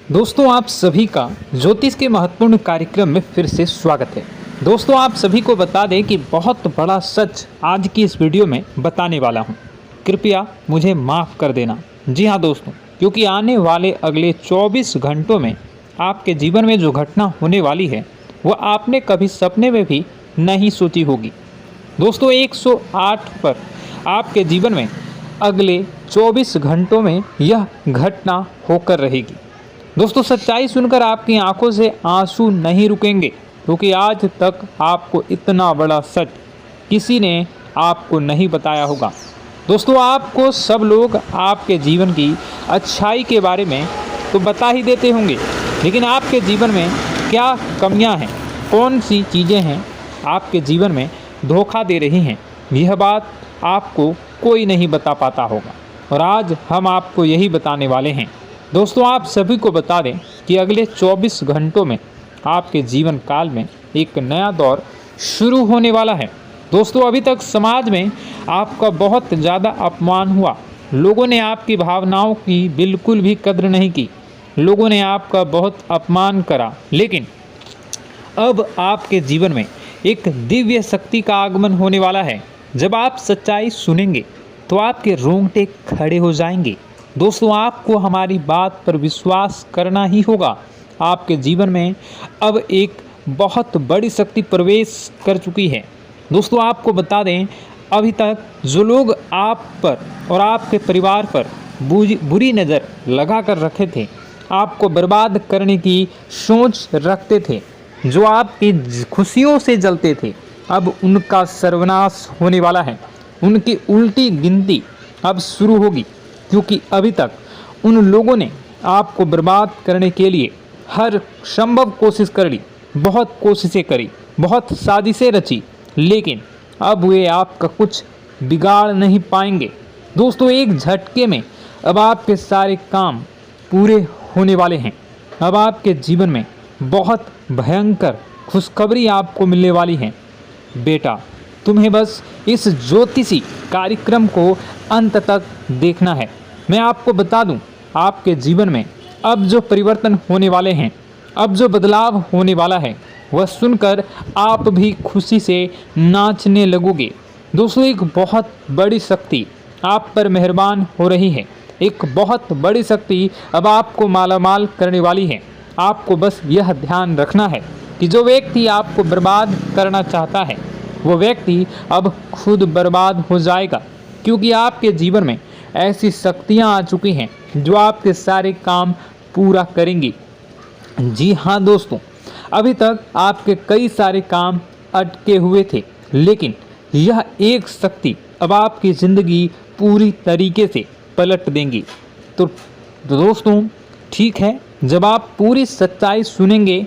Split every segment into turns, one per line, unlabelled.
दोस्तों आप सभी का ज्योतिष के महत्वपूर्ण कार्यक्रम में फिर से स्वागत है। दोस्तों आप सभी को बता दें कि बहुत बड़ा सच आज की इस वीडियो में बताने वाला हूं। कृपया मुझे माफ़ कर देना। जी हां दोस्तों, क्योंकि आने वाले अगले 24 घंटों में आपके जीवन में जो घटना होने वाली है वह आपने कभी सपने में भी नहीं सोची होगी। दोस्तों 108 पर आपके जीवन में अगले 24 घंटों में यह घटना होकर रहेगी। दोस्तों सच्चाई सुनकर आपकी आंखों से आंसू नहीं रुकेंगे, क्योंकि आज तक आपको इतना बड़ा सच किसी ने आपको नहीं बताया होगा। दोस्तों आपको सब लोग आपके जीवन की अच्छाई के बारे में तो बता ही देते होंगे, लेकिन आपके जीवन में क्या कमियां हैं, कौन सी चीज़ें हैं आपके जीवन में धोखा दे रही हैं, यह बात आपको कोई नहीं बता पाता होगा। और आज हम आपको यही बताने वाले हैं। दोस्तों आप सभी को बता दें कि अगले 24 घंटों में आपके जीवन काल में एक नया दौर शुरू होने वाला है। दोस्तों अभी तक समाज में आपका बहुत ज़्यादा अपमान हुआ, लोगों ने आपकी भावनाओं की बिल्कुल भी कद्र नहीं की, लोगों ने आपका बहुत अपमान करा, लेकिन अब आपके जीवन में एक दिव्य शक्ति का आगमन होने वाला है। जब आप सच्चाई सुनेंगे तो आपके रोंगटे खड़े हो जाएंगे। दोस्तों आपको हमारी बात पर विश्वास करना ही होगा। आपके जीवन में अब एक बहुत बड़ी शक्ति प्रवेश कर चुकी है। दोस्तों आपको बता दें, अभी तक जो लोग आप पर और आपके परिवार पर बुरी नज़र लगा कर रखे थे, आपको बर्बाद करने की सोच रखते थे, जो आपकी खुशियों से जलते थे, अब उनका सर्वनाश होने वाला है। उनकी उल्टी गिनती अब शुरू होगी, क्योंकि अभी तक उन लोगों ने आपको बर्बाद करने के लिए हर संभव कोशिश कर ली, बहुत कोशिशें करी, बहुत साजिशें रची, लेकिन अब वे आपका कुछ बिगाड़ नहीं पाएंगे। दोस्तों एक झटके में अब आपके सारे काम पूरे होने वाले हैं। अब आपके जीवन में बहुत भयंकर खुशखबरी आपको मिलने वाली है। बेटा तुम्हें बस इस ज्योतिषी कार्यक्रम को अंत तक देखना है। मैं आपको बता दूं, आपके जीवन में अब जो परिवर्तन होने वाले हैं, अब जो बदलाव होने वाला है, वह सुनकर आप भी खुशी से नाचने लगोगे। दोस्तों एक बहुत बड़ी शक्ति आप पर मेहरबान हो रही है। एक बहुत बड़ी शक्ति अब आपको मालामाल करने वाली है। आपको बस यह ध्यान रखना है कि जो व्यक्ति आपको बर्बाद करना चाहता है, वो व्यक्ति अब खुद बर्बाद हो जाएगा, क्योंकि आपके जीवन में ऐसी शक्तियां आ चुकी हैं जो आपके सारे काम पूरा करेंगी। जी हाँ दोस्तों, अभी तक आपके कई सारे काम अटके हुए थे, लेकिन यह एक शक्ति अब आपकी ज़िंदगी पूरी तरीके से पलट देंगी। तो दोस्तों ठीक है, जब आप पूरी सच्चाई सुनेंगे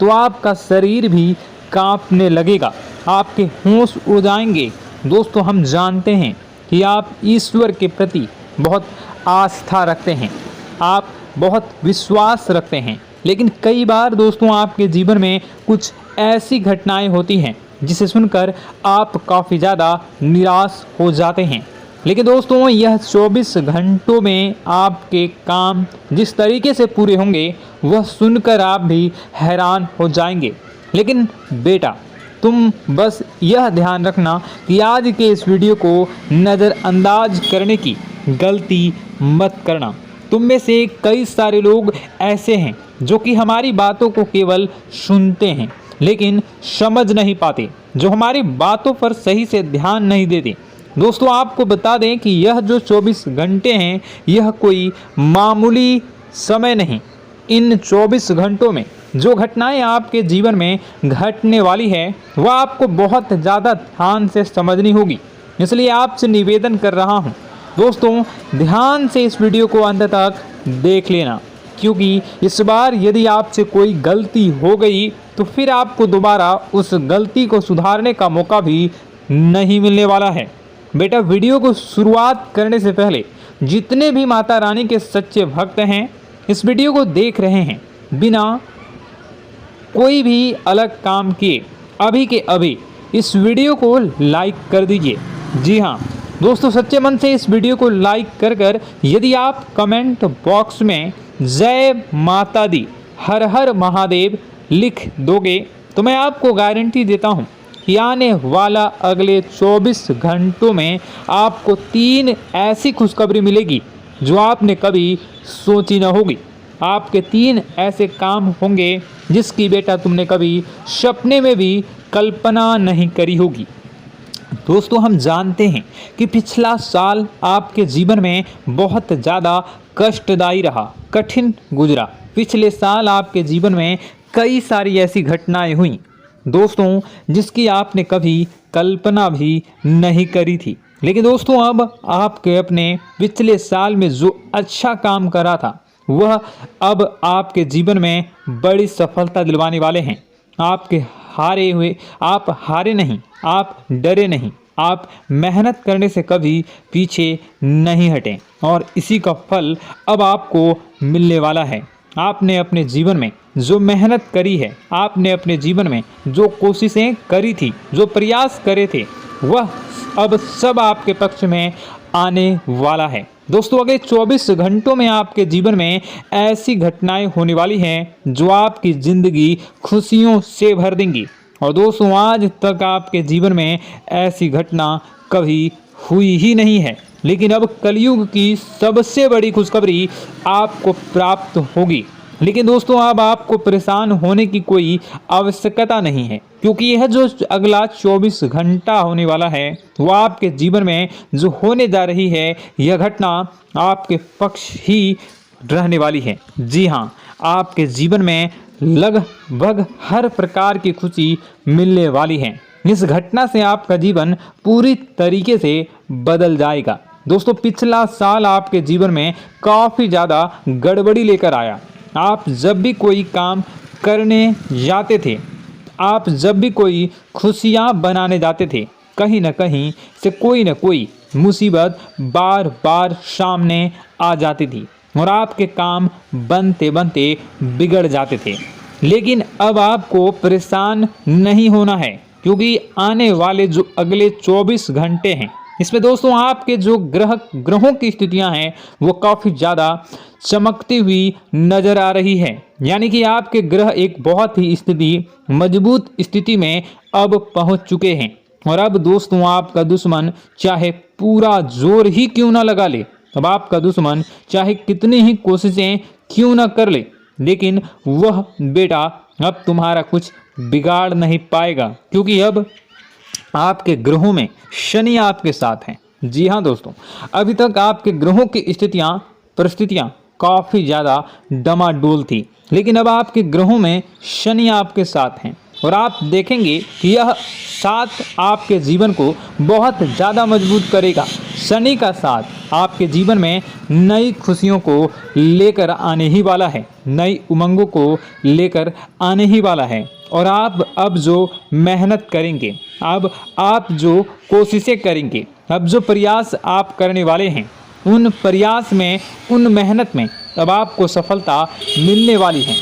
तो आपका शरीर भी कांपने लगेगा, आपके होश उड़ जाएंगे। दोस्तों हम जानते हैं कि आप ईश्वर के प्रति बहुत आस्था रखते हैं, आप बहुत विश्वास रखते हैं, लेकिन कई बार दोस्तों आपके जीवन में कुछ ऐसी घटनाएं होती हैं जिसे सुनकर आप काफ़ी ज़्यादा निराश हो जाते हैं। लेकिन दोस्तों यह 24 घंटों में आपके काम जिस तरीके से पूरे होंगे वह सुनकर आप भी हैरान हो जाएंगे। लेकिन बेटा तुम बस यह ध्यान रखना कि आज के इस वीडियो को नज़रअंदाज करने की गलती मत करना। तुम में से कई सारे लोग ऐसे हैं जो कि हमारी बातों को केवल सुनते हैं लेकिन समझ नहीं पाते, जो हमारी बातों पर सही से ध्यान नहीं देते। दोस्तों आपको बता दें कि यह जो 24 घंटे हैं यह कोई मामूली समय नहीं। इन 24 घंटों में जो घटनाएं आपके जीवन में घटने वाली है वह आपको बहुत ज़्यादा ध्यान से समझनी होगी। इसलिए आपसे निवेदन कर रहा हूं दोस्तों, ध्यान से इस वीडियो को अंत तक देख लेना, क्योंकि इस बार यदि आपसे कोई गलती हो गई तो फिर आपको दोबारा उस गलती को सुधारने का मौका भी नहीं मिलने वाला है। बेटा वीडियो को शुरुआत करने से पहले जितने भी माता रानी के सच्चे भक्त हैं इस वीडियो को देख रहे हैं, बिना कोई भी अलग काम किए अभी के अभी इस वीडियो को लाइक कर दीजिए। जी हाँ दोस्तों, सच्चे मन से इस वीडियो को लाइक कर यदि आप कमेंट बॉक्स में जय माता दी, हर हर महादेव लिख दोगे तो मैं आपको गारंटी देता हूँ कि आने वाला अगले 24 घंटों में आपको 3 ऐसी खुशखबरी मिलेगी जो आपने कभी सोची न होगी। आपके 3 ऐसे काम होंगे जिसकी बेटा तुमने कभी सपने में भी कल्पना नहीं करी होगी। दोस्तों, हम जानते हैं कि पिछला साल आपके जीवन में बहुत ज़्यादा कष्टदायी रहा, कठिन गुजरा। पिछले साल आपके जीवन में कई सारी ऐसी घटनाएं हुई दोस्तों जिसकी आपने कभी कल्पना भी नहीं करी थी। लेकिन दोस्तों, अब आपके अपने पिछले साल में जो अच्छा काम करा था वह अब आपके जीवन में बड़ी सफलता दिलवाने वाले हैं। आप हारे नहीं, आप डरे नहीं, आप मेहनत करने से कभी पीछे नहीं हटें और इसी का फल अब आपको मिलने वाला है। आपने अपने जीवन में जो मेहनत करी है, आपने अपने जीवन में जो कोशिशें करी थी, जो प्रयास करे थे, वह अब सब आपके पक्ष में आने वाला है। दोस्तों, अगले 24 घंटों में आपके जीवन में ऐसी घटनाएं होने वाली हैं जो आपकी ज़िंदगी खुशियों से भर देंगी। और दोस्तों, आज तक आपके जीवन में ऐसी घटना कभी हुई ही नहीं है, लेकिन अब कलयुग की सबसे बड़ी खुशखबरी आपको प्राप्त होगी। लेकिन दोस्तों, अब आपको परेशान होने की कोई आवश्यकता नहीं है, क्योंकि यह जो अगला 24 घंटा होने वाला है वह आपके जीवन में जो होने जा रही है यह घटना आपके पक्ष ही रहने वाली है। जी हाँ, आपके जीवन में लगभग हर प्रकार की खुशी मिलने वाली है। इस घटना से आपका जीवन पूरी तरीके से बदल जाएगा। दोस्तों, पिछला साल आपके जीवन में काफ़ी ज़्यादा गड़बड़ी लेकर आया। आप जब भी कोई काम करने जाते थे, आप जब भी कोई खुशियाँ बनाने जाते थे, कहीं न कहीं से कोई न कोई मुसीबत बार बार सामने आ जाती थी और आपके काम बनते बनते बिगड़ जाते थे। लेकिन अब आपको परेशान नहीं होना है, क्योंकि आने वाले जो अगले 24 घंटे हैं इसमें दोस्तों आपके जो ग्रहों की स्थितियां हैं वो काफ़ी ज़्यादा चमकती हुई नज़र आ रही है। यानी कि आपके ग्रह एक बहुत ही मजबूत स्थिति में अब पहुंच चुके हैं। और अब दोस्तों, आपका दुश्मन चाहे पूरा जोर ही क्यों ना लगा ले, अब आपका दुश्मन चाहे कितनी ही कोशिशें क्यों ना कर ले, लेकिन वह बेटा अब तुम्हारा कुछ बिगाड़ नहीं पाएगा, क्योंकि अब आपके ग्रहों में शनि आपके साथ हैं। जी हाँ दोस्तों, अभी तक आपके ग्रहों की परिस्थितियाँ काफ़ी ज़्यादा डमाडोल थी, लेकिन अब आपके ग्रहों में शनि आपके साथ हैं और आप देखेंगे कि यह साथ आपके जीवन को बहुत ज़्यादा मजबूत करेगा। शनि का साथ आपके जीवन में नई खुशियों को लेकर आने ही वाला है, नई उमंगों को लेकर आने ही वाला है। और आप अब जो मेहनत करेंगे, अब आप जो कोशिशें करेंगे, अब जो प्रयास आप करने वाले हैं, उन प्रयास में, उन मेहनत में अब आपको सफलता मिलने वाली है।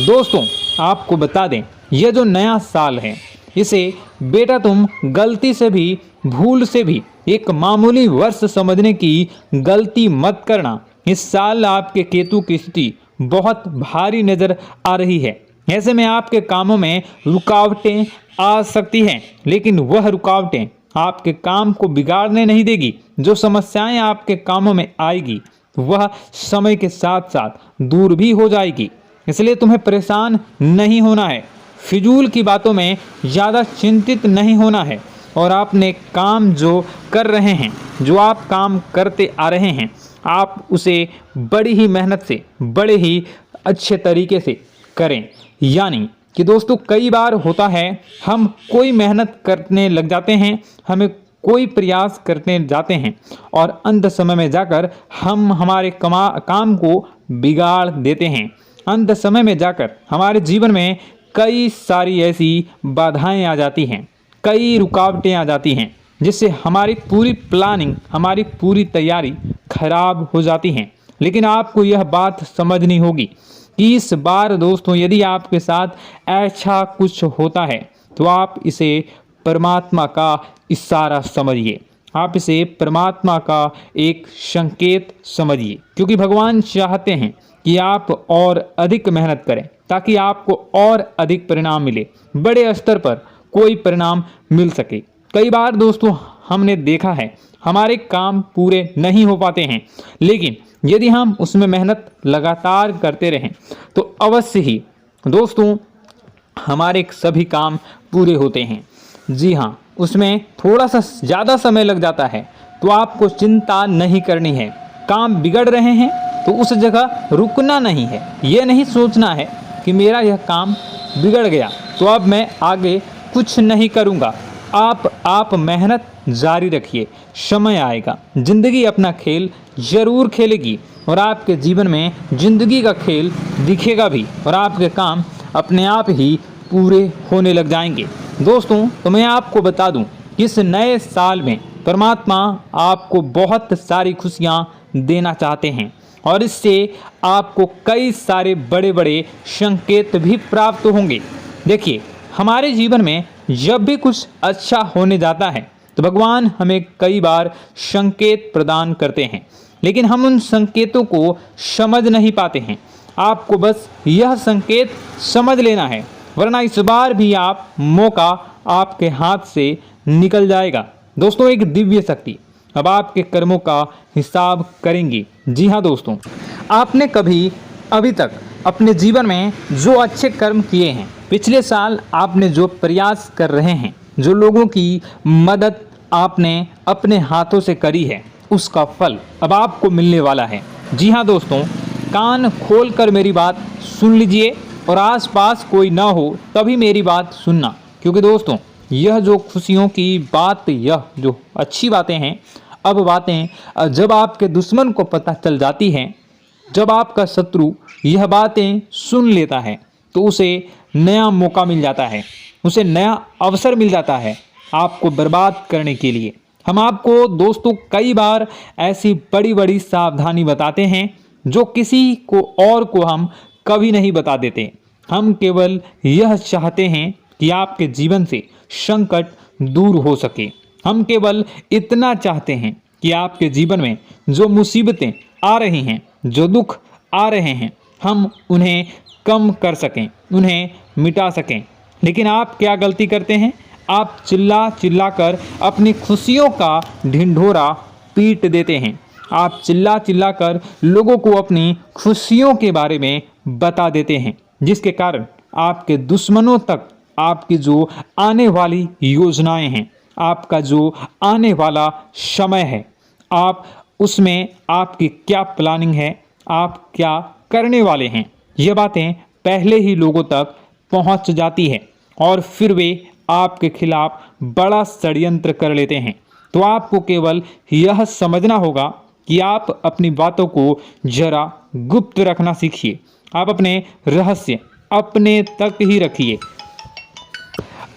दोस्तों, आपको बता दें, यह जो नया साल है इसे बेटा तुम गलती से भी, भूल से भी एक मामूली वर्ष समझने की गलती मत करना। इस साल आपके केतु की स्थिति बहुत भारी नज़र आ रही है। ऐसे में आपके कामों में रुकावटें आ सकती हैं, लेकिन वह रुकावटें आपके काम को बिगाड़ने नहीं देगी। जो समस्याएं आपके कामों में आएगी वह समय के साथ साथ दूर भी हो जाएगी। इसलिए तुम्हें परेशान नहीं होना है, फिजूल की बातों में ज़्यादा चिंतित नहीं होना है। और आपने काम जो कर रहे हैं, जो आप काम करते आ रहे हैं, आप उसे बड़ी ही मेहनत से, बड़े ही अच्छे तरीके से करें। यानी कि दोस्तों, कई बार होता है हम कोई मेहनत करने लग जाते हैं, हमें कोई प्रयास करने जाते हैं और अंत समय में जाकर हम हमारे काम को बिगाड़ देते हैं। अंत समय में जाकर हमारे जीवन में कई सारी ऐसी बाधाएं आ जाती हैं, कई रुकावटें आ जाती हैं, जिससे हमारी पूरी प्लानिंग, हमारी पूरी तैयारी खराब हो जाती हैं। लेकिन आपको यह बात समझनी होगी कि इस बार दोस्तों, यदि आपके साथ ऐसा कुछ होता है तो आप इसे परमात्मा का इशारा समझिए। आप इसे परमात्मा का एक संकेत समझिए, क्योंकि भगवान चाहते हैं कि आप और अधिक मेहनत करें ताकि आपको और अधिक परिणाम मिले, बड़े स्तर पर कोई परिणाम मिल सके। कई बार दोस्तों हमने देखा है हमारे काम पूरे नहीं हो पाते हैं, लेकिन यदि हम उसमें मेहनत लगातार करते रहें तो अवश्य ही दोस्तों हमारे सभी काम पूरे होते हैं। जी हाँ, उसमें थोड़ा सा ज़्यादा समय लग जाता है तो आपको चिंता नहीं करनी है। काम बिगड़ रहे हैं तो उस जगह रुकना नहीं है, ये नहीं सोचना है कि मेरा यह काम बिगड़ गया तो अब मैं आगे कुछ नहीं करूँगा। आप मेहनत जारी रखिए, समय आएगा, ज़िंदगी अपना खेल ज़रूर खेलेगी और आपके जीवन में ज़िंदगी का खेल दिखेगा भी और आपके काम अपने आप ही पूरे होने लग जाएंगे। दोस्तों तो मैं आपको बता दूं कि इस नए साल में परमात्मा आपको बहुत सारी खुशियां देना चाहते हैं और इससे आपको कई सारे बड़े बड़े संकेत भी प्राप्त होंगे। देखिए, हमारे जीवन में जब भी कुछ अच्छा होने जाता है तो भगवान हमें कई बार संकेत प्रदान करते हैं, लेकिन हम उन संकेतों को समझ नहीं पाते हैं। आपको बस यह संकेत समझ लेना है, वरना इस बार भी आप मौका आपके हाथ से निकल जाएगा। दोस्तों, एक दिव्य शक्ति अब आपके कर्मों का हिसाब करेंगी। जी हाँ दोस्तों, आपने कभी अभी तक अपने जीवन में जो अच्छे कर्म किए हैं, पिछले साल आपने जो प्रयास कर रहे हैं, जो लोगों की मदद आपने अपने हाथों से करी है, उसका फल अब आपको मिलने वाला है। जी हाँ दोस्तों, कान खोलकर मेरी बात सुन लीजिए और आसपास कोई ना हो तभी मेरी बात सुनना, क्योंकि दोस्तों यह जो खुशियों की बात, यह जो अच्छी बातें हैं, अब बातें जब आपके दुश्मन को पता चल जाती हैं, जब आपका शत्रु यह बातें सुन लेता है तो उसे नया मौका मिल जाता है, उसे नया अवसर मिल जाता है आपको बर्बाद करने के लिए। हम आपको दोस्तों कई बार ऐसी बड़ी बड़ी सावधानी बताते हैं जो किसी को और को हम कभी नहीं बता देते। हम केवल यह चाहते हैं कि आपके जीवन से संकट दूर हो सके। हम केवल इतना चाहते हैं कि आपके जीवन में जो मुसीबतें आ रही हैं, जो दुख आ रहे हैं, हम उन्हें कम कर सकें, उन्हें मिटा सकें। लेकिन आप क्या गलती करते हैं? आप चिल्ला चिल्ला कर अपनी खुशियों का ढिंढोरा पीट देते हैं। आप चिल्ला चिल्ला कर लोगों को अपनी खुशियों के बारे में बता देते हैं, जिसके कारण आपके दुश्मनों तक आपकी जो आने वाली योजनाएं हैं, आपका जो आने वाला समय है, आप उसमें आपकी क्या प्लानिंग है, आप क्या करने वाले हैं, ये बातें पहले ही लोगों तक पहुंच जाती है और फिर वे आपके खिलाफ बड़ा षड्यंत्र कर लेते हैं। तो आपको केवल यह समझना होगा कि आप अपनी बातों को जरा गुप्त रखना सीखिए। आप अपने रहस्य अपने तक ही रखिए।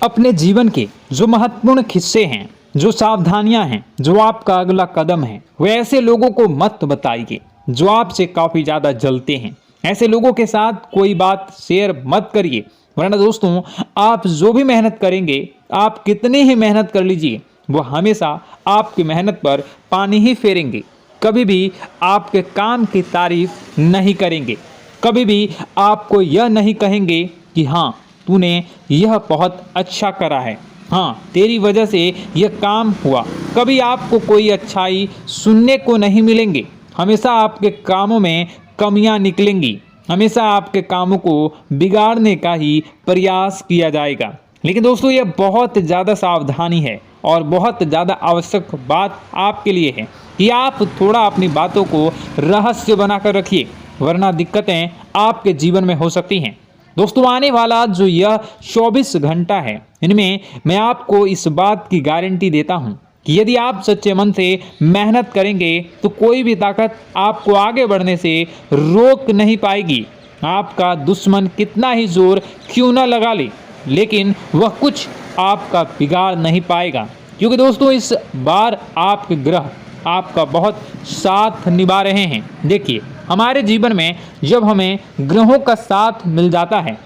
अपने जीवन के जो महत्वपूर्ण हिस्से हैं, जो सावधानियां हैं, जो आपका अगला कदम है, वे ऐसे लोगों को मत बताइए जो आपसे काफ़ी ज़्यादा जलते हैं। ऐसे लोगों के साथ कोई बात शेयर मत करिए, वरना दोस्तों आप जो भी मेहनत करेंगे, आप कितनी ही मेहनत कर लीजिए, वो हमेशा आपकी मेहनत पर पानी ही फेरेंगे। कभी भी आपके काम की तारीफ नहीं करेंगे, कभी भी आपको यह नहीं कहेंगे कि हाँ तूने यह बहुत अच्छा करा है, हाँ तेरी वजह से यह काम हुआ। कभी आपको कोई अच्छाई सुनने को नहीं मिलेंगे। हमेशा आपके कामों में कमियां निकलेंगी, हमेशा आपके कामों को बिगाड़ने का ही प्रयास किया जाएगा। लेकिन दोस्तों यह बहुत ज़्यादा सावधानी है और बहुत ज़्यादा आवश्यक बात आपके लिए है कि आप थोड़ा अपनी बातों को रहस्य बनाकर रखिए, वरना दिक्कतें आपके जीवन में हो सकती हैं। दोस्तों आने वाला जो यह 24 घंटा है, इनमें मैं आपको इस बात की गारंटी देता हूँ कि यदि आप सच्चे मन से मेहनत करेंगे तो कोई भी ताकत आपको आगे बढ़ने से रोक नहीं पाएगी। आपका दुश्मन कितना ही जोर क्यों न लगा ले, लेकिन वह कुछ आपका बिगाड़ नहीं पाएगा, क्योंकि दोस्तों इस बार आपके ग्रह आपका बहुत साथ निभा रहे हैं। देखिए, हमारे जीवन में जब हमें ग्रहों का साथ मिल जाता है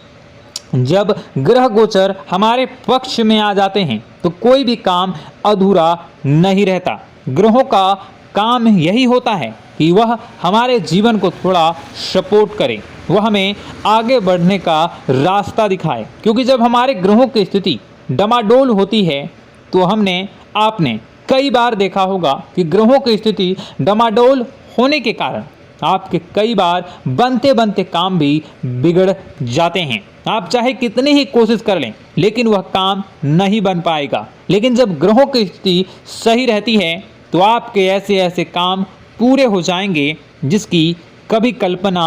जब ग्रह गोचर हमारे पक्ष में आ जाते हैं तो कोई भी काम अधूरा नहीं रहता। ग्रहों का काम यही होता है कि वह हमारे जीवन को थोड़ा सपोर्ट करे, वह हमें आगे बढ़ने का रास्ता दिखाए। क्योंकि जब हमारे ग्रहों की स्थिति डमाडोल होती है तो आपने कई बार देखा होगा कि ग्रहों की स्थिति डमाडोल होने के कारण आपके कई बार बनते बनते काम भी बिगड़ जाते हैं। आप चाहे कितनी ही कोशिश कर लें लेकिन वह काम नहीं बन पाएगा। लेकिन जब ग्रहों की स्थिति सही रहती है तो आपके ऐसे ऐसे काम पूरे हो जाएंगे जिसकी कभी कल्पना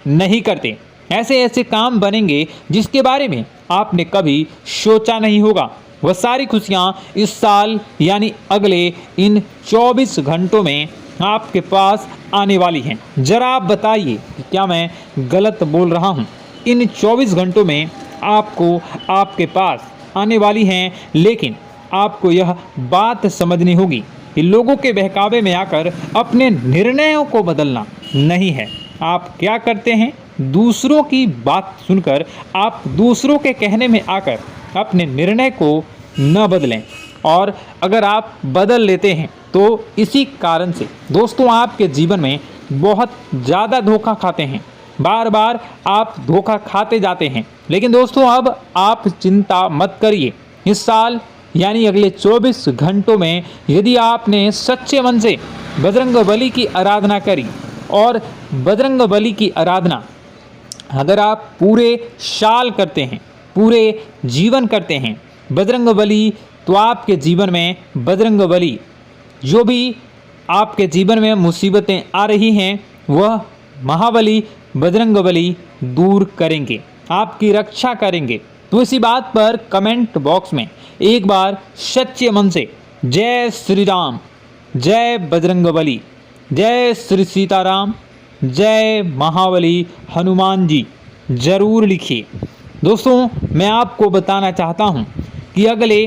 नहीं करते। ऐसे ऐसे काम बनेंगे जिसके बारे में आपने कभी सोचा नहीं होगा। वह सारी खुशियाँ इस साल यानी अगले इन 24 घंटों में आपके पास आने वाली हैं। जरा आप बताइए कि क्या मैं गलत बोल रहा हूँ? इन 24 घंटों में आपको आपके पास आने वाली हैं, लेकिन आपको यह बात समझनी होगी कि लोगों के बहकावे में आकर अपने निर्णयों को बदलना नहीं है। आप क्या करते हैं? दूसरों की बात सुनकर आप दूसरों के कहने में आकर अपने निर्णय को न बदलें, और अगर आप बदल लेते हैं तो इसी कारण से दोस्तों आपके जीवन में बहुत ज़्यादा धोखा खाते हैं। बार बार आप धोखा खाते जाते हैं। लेकिन दोस्तों अब आप चिंता मत करिए। इस साल यानी अगले 24 घंटों में यदि आपने सच्चे मन से बजरंगबली की आराधना करी, और बजरंगबली की आराधना अगर आप पूरे साल करते हैं, पूरे जीवन करते हैं बजरंगबली, तो आपके जीवन में बजरंगबली जो भी आपके जीवन में मुसीबतें आ रही हैं वह महाबली बजरंगबली दूर करेंगे, आपकी रक्षा करेंगे। तो इसी बात पर कमेंट बॉक्स में एक बार सच्चे मन से जय श्री राम, जय बजरंगबली, जय श्री सीताराम, जय महाबली हनुमान जी जरूर लिखिए। दोस्तों मैं आपको बताना चाहता हूँ कि अगले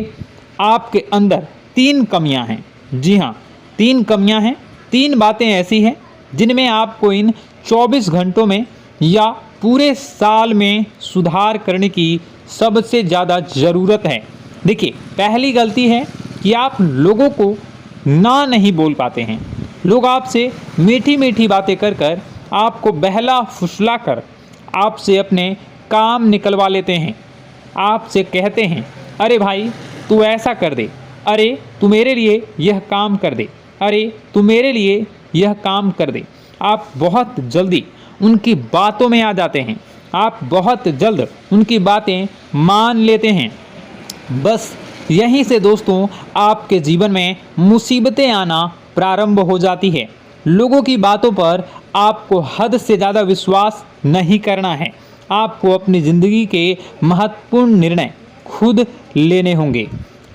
आपके अंदर 3 कमियां हैं। जी हाँ, 3 कमियां हैं। 3 बातें ऐसी हैं जिनमें आपको इन 24 घंटों में या पूरे साल में सुधार करने की सबसे ज़्यादा ज़रूरत है। देखिए, पहली गलती है कि आप लोगों को ना नहीं बोल पाते हैं। लोग आपसे मीठी मीठी बातें कर कर आपको बहला फुसला कर आपसे अपने काम निकलवा लेते हैं। आपसे कहते हैं, अरे भाई तू ऐसा कर दे, अरे तू मेरे लिए यह काम कर दे, अरे तू मेरे लिए यह काम कर दे। आप बहुत जल्दी उनकी बातों में आ जाते हैं, आप बहुत जल्द उनकी बातें मान लेते हैं। बस यहीं से दोस्तों आपके जीवन में मुसीबतें आना प्रारंभ हो जाती है। लोगों की बातों पर आपको हद से ज़्यादा विश्वास नहीं करना है। आपको अपनी ज़िंदगी के महत्वपूर्ण निर्णय खुद लेने होंगे।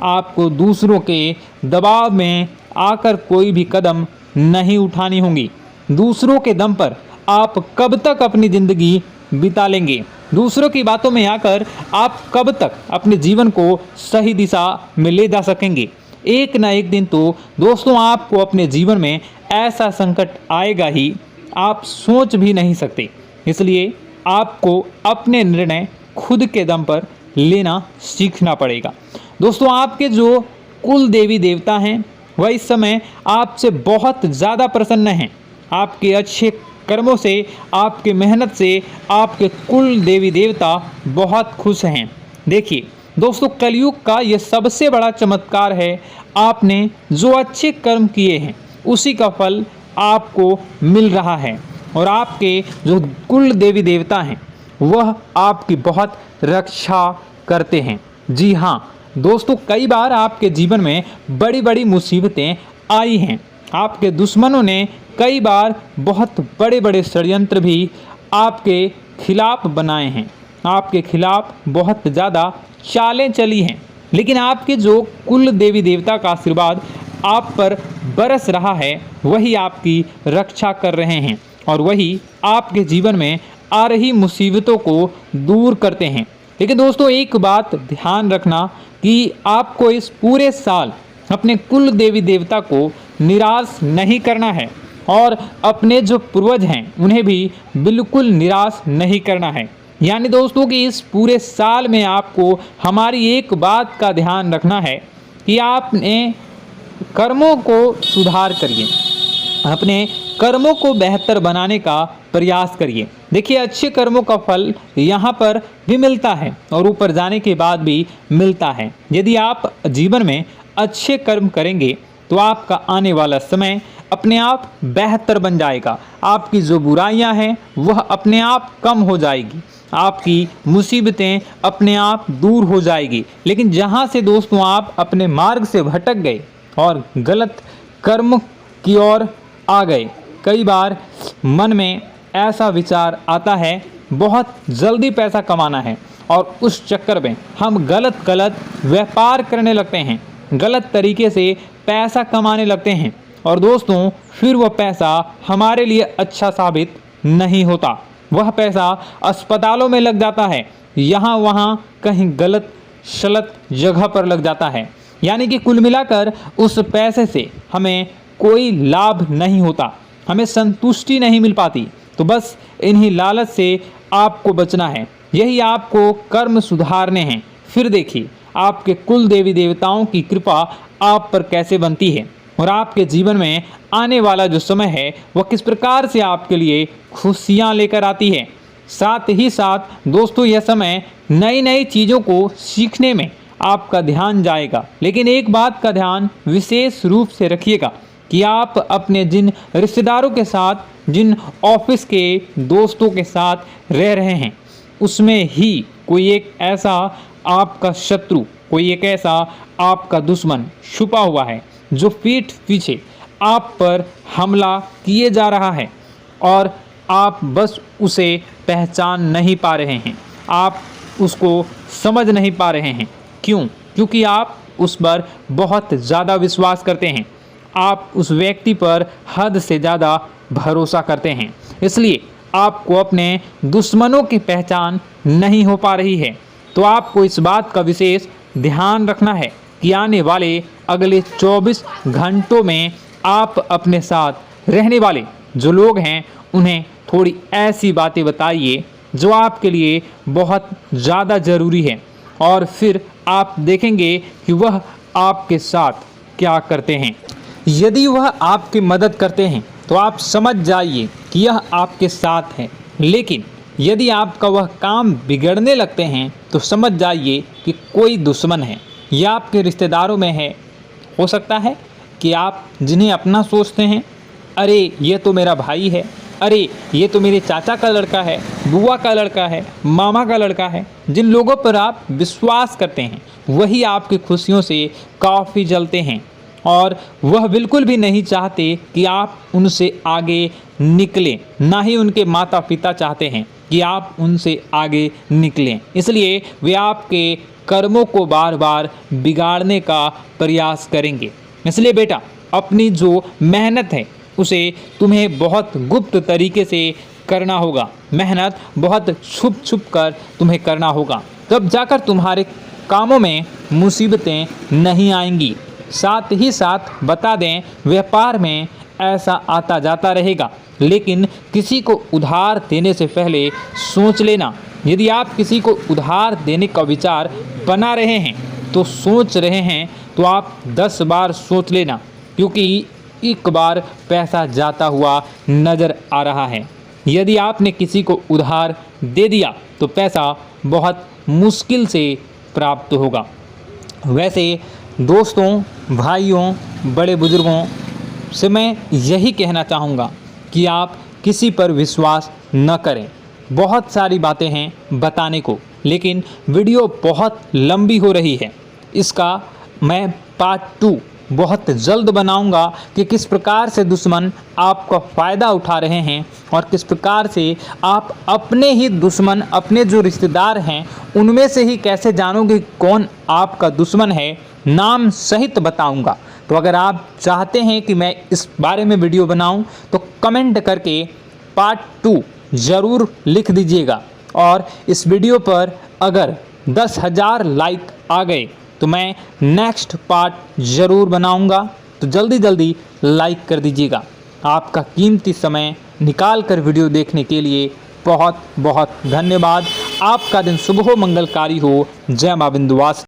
आपको दूसरों के दबाव में आकर कोई भी कदम नहीं उठानी होगी। दूसरों के दम पर आप कब तक अपनी ज़िंदगी बिता लेंगे? दूसरों की बातों में आकर आप कब तक अपने जीवन को सही दिशा में ले जा सकेंगे? एक ना एक दिन तो दोस्तों आपको अपने जीवन में ऐसा संकट आएगा ही, आप सोच भी नहीं सकते। इसलिए आपको अपने निर्णय खुद के दम पर लेना सीखना पड़ेगा। दोस्तों आपके जो कुल देवी देवता हैं वह इस समय आपसे बहुत ज़्यादा प्रसन्न हैं। आपके अच्छे कर्मों से, आपके मेहनत से आपके कुल देवी देवता बहुत खुश हैं। देखिए दोस्तों, कलयुग का ये सबसे बड़ा चमत्कार है। आपने जो अच्छे कर्म किए हैं उसी का फल आपको मिल रहा है, और आपके जो कुल देवी देवता हैं वह आपकी बहुत रक्षा करते हैं। जी हाँ दोस्तों, कई बार आपके जीवन में बड़ी बड़ी मुसीबतें आई हैं। आपके दुश्मनों ने कई बार बहुत बड़े बड़े षड्यंत्र भी आपके खिलाफ बनाए हैं, आपके खिलाफ बहुत ज़्यादा चालें चली हैं। लेकिन आपके जो कुल देवी देवता का आशीर्वाद आप पर बरस रहा है वही आपकी रक्षा कर रहे हैं, और वही आपके जीवन में आ रही मुसीबतों को दूर करते हैं। लेकिन दोस्तों एक बात ध्यान रखना कि आपको इस पूरे साल अपने कुल देवी देवता को निराश नहीं करना है, और अपने जो पूर्वज हैं उन्हें भी बिल्कुल निराश नहीं करना है। यानी दोस्तों कि इस पूरे साल में आपको हमारी एक बात का ध्यान रखना है कि आपने कर्मों को सुधार करिए, अपने कर्मों को बेहतर बनाने का प्रयास करिए। देखिए, अच्छे कर्मों का फल यहाँ पर भी मिलता है और ऊपर जाने के बाद भी मिलता है। यदि आप जीवन में अच्छे कर्म करेंगे तो आपका आने वाला समय अपने आप बेहतर बन जाएगा। आपकी जो बुराइयां हैं वह अपने आप कम हो जाएगी, आपकी मुसीबतें अपने आप दूर हो जाएगी। लेकिन जहां से दोस्तों आप अपने मार्ग से भटक गए और गलत कर्म की ओर आ गए, कई बार मन में ऐसा विचार आता है बहुत जल्दी पैसा कमाना है और उस चक्कर में हम गलत व्यापार करने लगते हैं, गलत तरीके से पैसा कमाने लगते हैं और दोस्तों फिर वह पैसा हमारे लिए अच्छा साबित नहीं होता। वह पैसा अस्पतालों में लग जाता है, यहाँ वहाँ कहीं गलत शलत जगह पर लग जाता है। यानी कि कुल मिलाकर उस पैसे से हमें कोई लाभ नहीं होता, हमें संतुष्टि नहीं मिल पाती। तो बस इन्हीं लालच से आपको बचना है, यही आपको कर्म सुधारने हैं। फिर देखिए आपके कुल देवी देवताओं की कृपा आप पर कैसे बनती है और आपके जीवन में आने वाला जो समय है वह किस प्रकार से आपके लिए खुशियाँ लेकर आती है। साथ ही साथ दोस्तों यह समय नई नई चीज़ों को सीखने में आपका ध्यान जाएगा। लेकिन एक बात का ध्यान विशेष रूप से रखिएगा कि आप अपने जिन रिश्तेदारों के साथ, जिन ऑफिस के दोस्तों के साथ रह रहे हैं, उसमें ही कोई एक ऐसा आपका शत्रु, कोई एक ऐसा आपका दुश्मन छुपा हुआ है जो पीठ पीछे आप पर हमला किए जा रहा है और आप बस उसे पहचान नहीं पा रहे हैं, आप उसको समझ नहीं पा रहे हैं। क्यों? क्योंकि आप उस पर बहुत ज़्यादा विश्वास करते हैं, आप उस व्यक्ति पर हद से ज़्यादा भरोसा करते हैं, इसलिए आपको अपने दुश्मनों की पहचान नहीं हो पा रही है। तो आपको इस बात का विशेष ध्यान रखना है कि आने वाले अगले 24 घंटों में आप अपने साथ रहने वाले जो लोग हैं उन्हें थोड़ी ऐसी बातें बताइए जो आपके लिए बहुत ज़्यादा ज़रूरी है और फिर आप देखेंगे कि वह आपके साथ क्या करते हैं। यदि वह आपकी मदद करते हैं तो आप समझ जाइए कि यह आपके साथ है, लेकिन यदि आपका वह काम बिगड़ने लगते हैं तो समझ जाइए कि कोई दुश्मन है या आपके रिश्तेदारों में है। हो सकता है कि आप जिन्हें अपना सोचते हैं, अरे ये तो मेरा भाई है, अरे ये तो मेरे चाचा का लड़का है, बुआ का लड़का है, मामा का लड़का है, जिन लोगों पर आप विश्वास करते हैं वही आपकी खुशियों से काफ़ी जलते हैं और वह बिल्कुल भी नहीं चाहते कि आप उनसे आगे निकलें, ना ही उनके माता पिता चाहते हैं कि आप उनसे आगे निकलें। इसलिए वे आपके कर्मों को बार बार बिगाड़ने का प्रयास करेंगे। इसलिए बेटा, अपनी जो मेहनत है उसे तुम्हें बहुत गुप्त तरीके से करना होगा, मेहनत बहुत छुप छुप कर तुम्हें करना होगा, तब जाकर तुम्हारे कामों में मुसीबतें नहीं आएंगी। साथ ही साथ बता दें, व्यापार में ऐसा आता जाता रहेगा, लेकिन किसी को उधार देने से पहले सोच लेना। यदि आप किसी को उधार देने का विचार बना रहे हैं तो सोच रहे हैं तो आप 10 बार सोच लेना, क्योंकि एक बार पैसा जाता हुआ नज़र आ रहा है। यदि आपने किसी को उधार दे दिया तो पैसा बहुत मुश्किल से प्राप्त होगा। वैसे दोस्तों, भाइयों, बड़े बुजुर्गों से मैं यही कहना चाहूँगा कि आप किसी पर विश्वास न करें। बहुत सारी बातें हैं बताने को, लेकिन वीडियो बहुत लंबी हो रही है। इसका मैं पार्ट 2 बहुत जल्द बनाऊंगा कि किस प्रकार से दुश्मन आपका फ़ायदा उठा रहे हैं और किस प्रकार से आप अपने ही दुश्मन, अपने जो रिश्तेदार हैं उनमें से ही कैसे जानोगे कौन आपका दुश्मन है, नाम सहित बताऊंगा। तो अगर आप चाहते हैं कि मैं इस बारे में वीडियो बनाऊं तो कमेंट करके पार्ट 2 ज़रूर लिख दीजिएगा। और इस वीडियो पर अगर 10,000 लाइक आ गए तो मैं नेक्स्ट पार्ट ज़रूर बनाऊंगा। तो जल्दी जल्दी लाइक कर दीजिएगा। आपका कीमती समय निकाल कर वीडियो देखने के लिए बहुत बहुत धन्यवाद। आपका दिन शुभ हो, मंगलकारी हो। जय मां विंध्यवासिनी।